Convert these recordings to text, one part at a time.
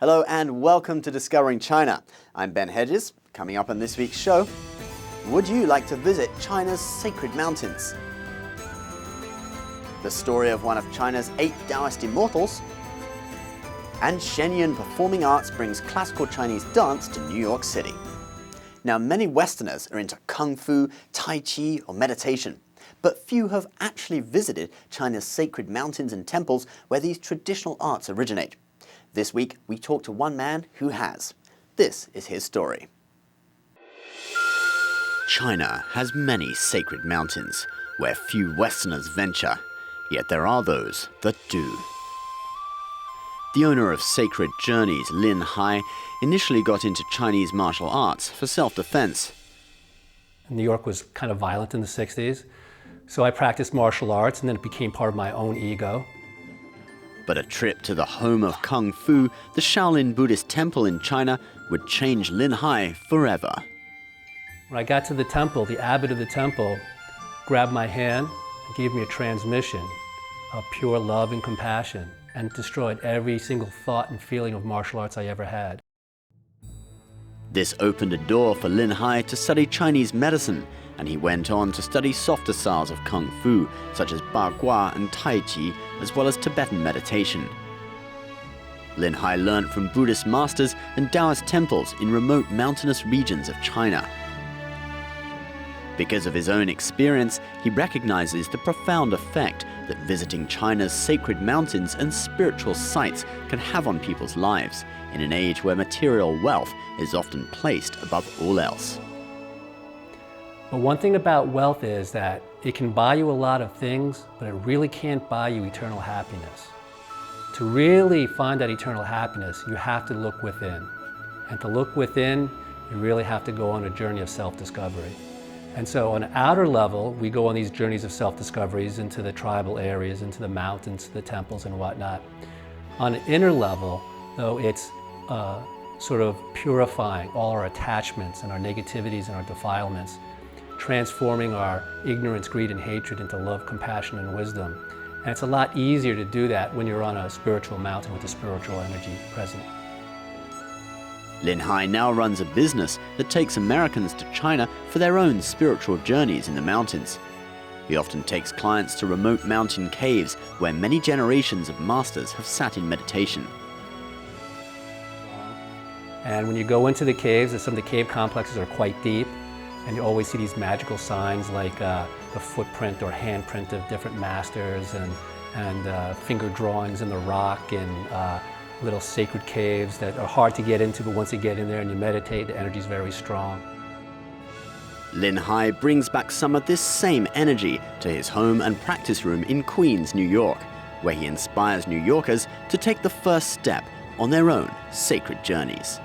Hello and welcome to Discovering China. I'm Ben Hedges. Coming up on this week's show, would you like to visit China's sacred mountains? The story of one of China's 8 Taoist immortals. And Shenyang Performing Arts brings classical Chinese dance to New York City. Now, many Westerners are into Kung Fu, Tai Chi or meditation, but few have actually visited China's sacred mountains and temples where these traditional arts originate. This week, we talk to one man who has. This is his story. China has many sacred mountains where few Westerners venture, yet there are those that do. The owner of Sacred Journeys, Lin Hai, initially got into Chinese martial arts for self-defense. New York was kind of violent in the 60s, so I practiced martial arts and then it became part of my own ego. But a trip to the home of Kung Fu, the Shaolin Buddhist temple in China, would change Lin Hai forever. When I got to the temple, the abbot of the temple grabbed my hand and gave me a transmission of pure love and compassion and destroyed every single thought and feeling of martial arts I ever had. This opened a door for Lin Hai to study Chinese medicine, and he went on to study softer styles of Kung Fu, such as Bagua and Tai Chi, as well as Tibetan meditation. Lin Hai learned from Buddhist masters and Taoist temples in remote mountainous regions of China. Because of his own experience, he recognizes the profound effect that visiting China's sacred mountains and spiritual sites can have on people's lives in an age where material wealth is often placed above all else. But one thing about wealth is that it can buy you a lot of things, but it really can't buy you eternal happiness. To really find that eternal happiness, you have to look within. And to look within, you really have to go on a journey of self-discovery. And so on an outer level, we go on these journeys of self-discoveries into the tribal areas, into the mountains, the temples and whatnot. On an inner level, though, it's sort of purifying all our attachments and our negativities and our defilements, transforming our ignorance, greed, and hatred into love, compassion, and wisdom. And it's a lot easier to do that when you're on a spiritual mountain with a spiritual energy present. Lin Hai now runs a business that takes Americans to China for their own spiritual journeys in the mountains. He often takes clients to remote mountain caves where many generations of masters have sat in meditation. And when you go into the caves, some of the cave complexes are quite deep, and you always see these magical signs like the footprint or handprint of different masters and finger drawings in the rock and little sacred caves that are hard to get into, but once you get in there and you meditate, the energy is very strong. Lin Hai brings back some of this same energy to his home and practice room in Queens, New York, where he inspires New Yorkers to take the first step on their own sacred journeys.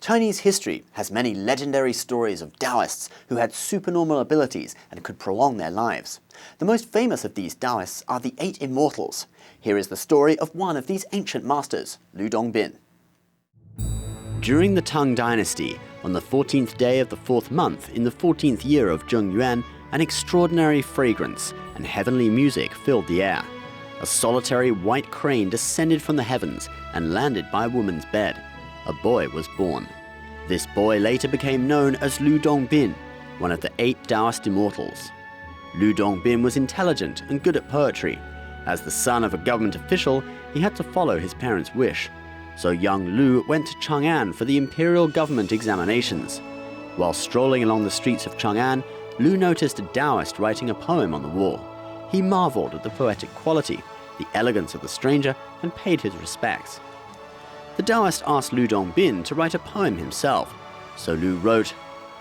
Chinese history has many legendary stories of Taoists who had supernormal abilities and could prolong their lives. The most famous of these Taoists are the 8 Immortals. Here is the story of one of these ancient masters, Lu Dongbin. During the Tang Dynasty, on the 14th day of the 4th month in the 14th year of Zheng Yuan, an extraordinary fragrance and heavenly music filled the air. A solitary white crane descended from the heavens and landed by a woman's bed. A boy was born. This boy later became known as Lu Dongbin, one of the 8 Taoist immortals. Lu Dongbin was intelligent and good at poetry. As the son of a government official, he had to follow his parents' wish. So young Lu went to Chang'an for the imperial government examinations. While strolling along the streets of Chang'an, Lu noticed a Taoist writing a poem on the wall. He marveled at the poetic quality, the elegance of the stranger, and paid his respects. The Taoist asked Lu Dongbin to write a poem himself, so Lu wrote,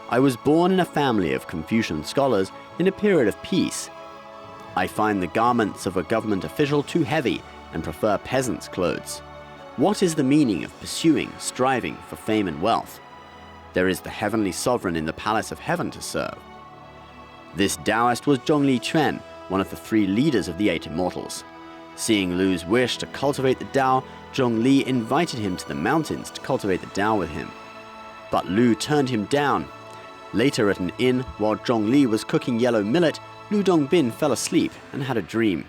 "I was born in a family of Confucian scholars in a period of peace. I find the garments of a government official too heavy and prefer peasants' clothes. What is the meaning of pursuing, striving for fame and wealth? There is the heavenly sovereign in the palace of heaven to serve." This Taoist was Zhongli Quan, one of the 3 leaders of the 8 Immortals. Seeing Lu's wish to cultivate the Tao, Zhongli invited him to the mountains to cultivate the Tao with him. But Lu turned him down. Later at an inn, while Zhongli was cooking yellow millet, Lu Dongbin fell asleep and had a dream.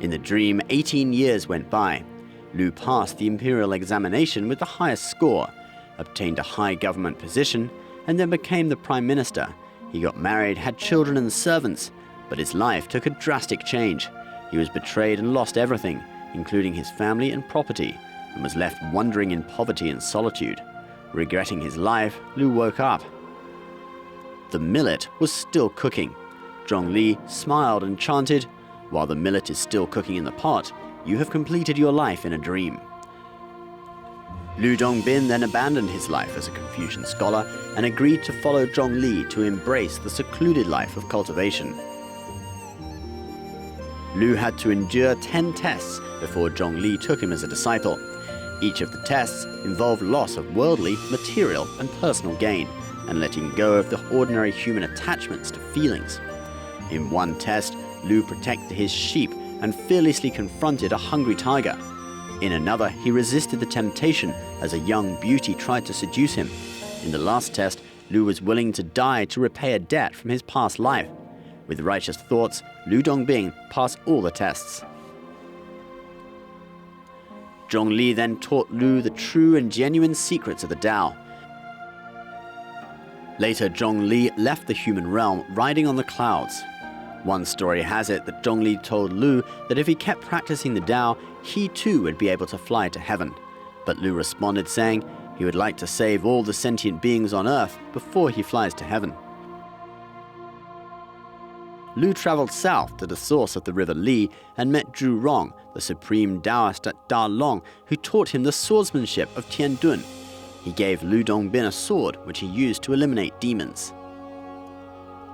In the dream, 18 years went by. Lu passed the imperial examination with the highest score, obtained a high government position, and then became the prime minister. He got married, had children and servants, but his life took a drastic change. He was betrayed and lost everything, including his family and property, and was left wandering in poverty and solitude. Regretting his life, Lu woke up. The millet was still cooking. Zhongli smiled and chanted, "While the millet is still cooking in the pot, you have completed your life in a dream." Lu Dongbin then abandoned his life as a Confucian scholar and agreed to follow Zhongli to embrace the secluded life of cultivation. Lu had to endure 10 tests before Zhongli took him as a disciple. Each of the tests involved loss of worldly, material, and personal gain, and letting go of the ordinary human attachments to feelings. In one test, Lu protected his sheep and fearlessly confronted a hungry tiger. In another, he resisted the temptation as a young beauty tried to seduce him. In the last test, Lu was willing to die to repay a debt from his past life. With righteous thoughts, Lu Dongbin passed all the tests. Zhongli then taught Lu the true and genuine secrets of the Tao. Later, Zhongli left the human realm riding on the clouds. One story has it that Zhongli told Lu that if he kept practicing the Tao, he too would be able to fly to heaven. But Lu responded saying he would like to save all the sentient beings on earth before he flies to heaven. Lu traveled south to the source of the river Li and met Zhu Rong, the supreme Taoist at Dalong, who taught him the swordsmanship of Tiandun. He gave Lu Dongbin a sword, which he used to eliminate demons.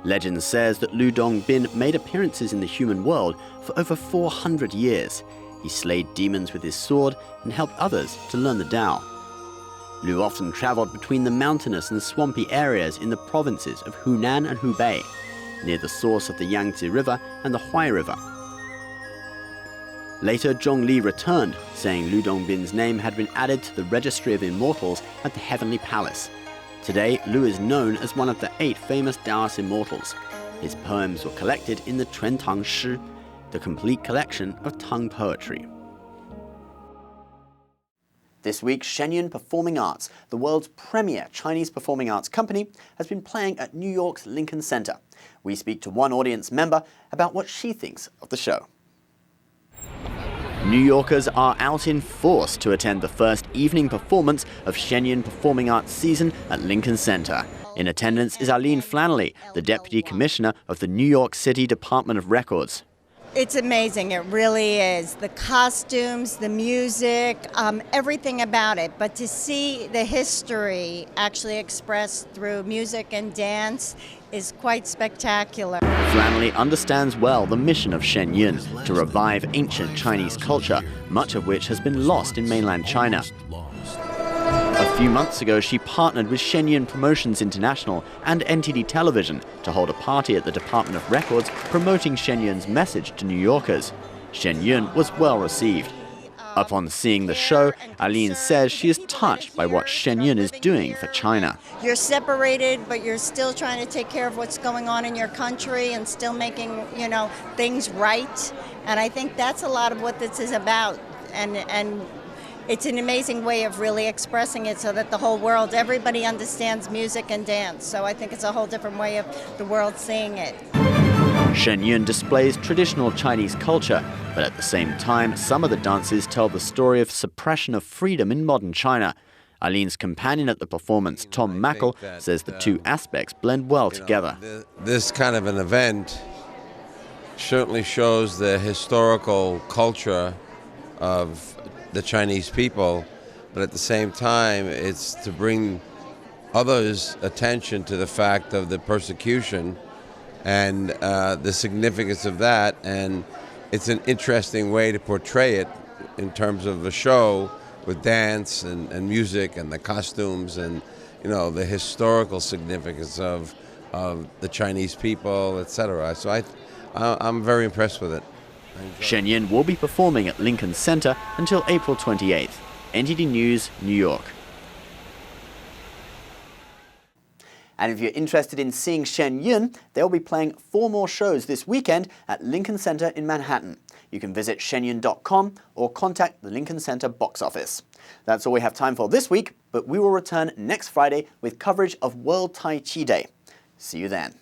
Legend says that Lu Dongbin made appearances in the human world for over 400 years. He slayed demons with his sword and helped others to learn the Tao. Lu often traveled between the mountainous and swampy areas in the provinces of Hunan and Hubei, near the source of the Yangtze River and the Huai River. Later, Zhongli returned, saying Lu Dongbin's name had been added to the Registry of Immortals at the Heavenly Palace. Today, Lu is known as one of the 8 famous Taoist immortals. His poems were collected in the Chuan Tang Shi, the complete collection of Tang poetry. This week, Shenyun Performing Arts, the world's premier Chinese performing arts company, has been playing at New York's Lincoln Center. We speak to one audience member about what she thinks of the show. New Yorkers are out in force to attend the first evening performance of Shenyun Performing Arts season at Lincoln Center. In attendance is Arlene Flannelly, the Deputy Commissioner of the New York City Department of Records. It's amazing, it really is. The costumes, the music, everything about it. But to see the history actually expressed through music and dance is quite spectacular. Flannelly understands well the mission of Shenyun to revive ancient Chinese culture, much of which has been lost in mainland China. A few months ago, she partnered with Shenyun Promotions International and NTD Television to hold a party at the Department of Records promoting Shenyun's message to New Yorkers. Shenyun was well received. Upon seeing the show, Arlene says she is touched by what Shenyun is doing for China. You're separated, but you're still trying to take care of what's going on in your country and still making, things right. And I think that's a lot of what this is about. And it's an amazing way of really expressing it so that the whole world, everybody understands music and dance. So I think it's a whole different way of the world seeing it. Shenyun displays traditional Chinese culture, but at the same time, some of the dances tell the story of suppression of freedom in modern China. Arlene's companion at the performance, Tom Mackle, says the two aspects blend well together. This kind of an event certainly shows the historical culture of the Chinese people, but at the same time, it's to bring others' attention to the fact of the persecution and the significance of that. And it's an interesting way to portray it in terms of a show with dance and music and the costumes and, the historical significance of the Chinese people, etc. So I'm very impressed with it. Shenyun will be performing at Lincoln Center until April 28th. NTD News, New York. And if you're interested in seeing Shen Yun, they'll be playing 4 more shows this weekend at Lincoln Center in Manhattan. You can visit shenyun.com or contact the Lincoln Center box office. That's all we have time for this week, but we will return next Friday with coverage of World Tai Chi Day. See you then.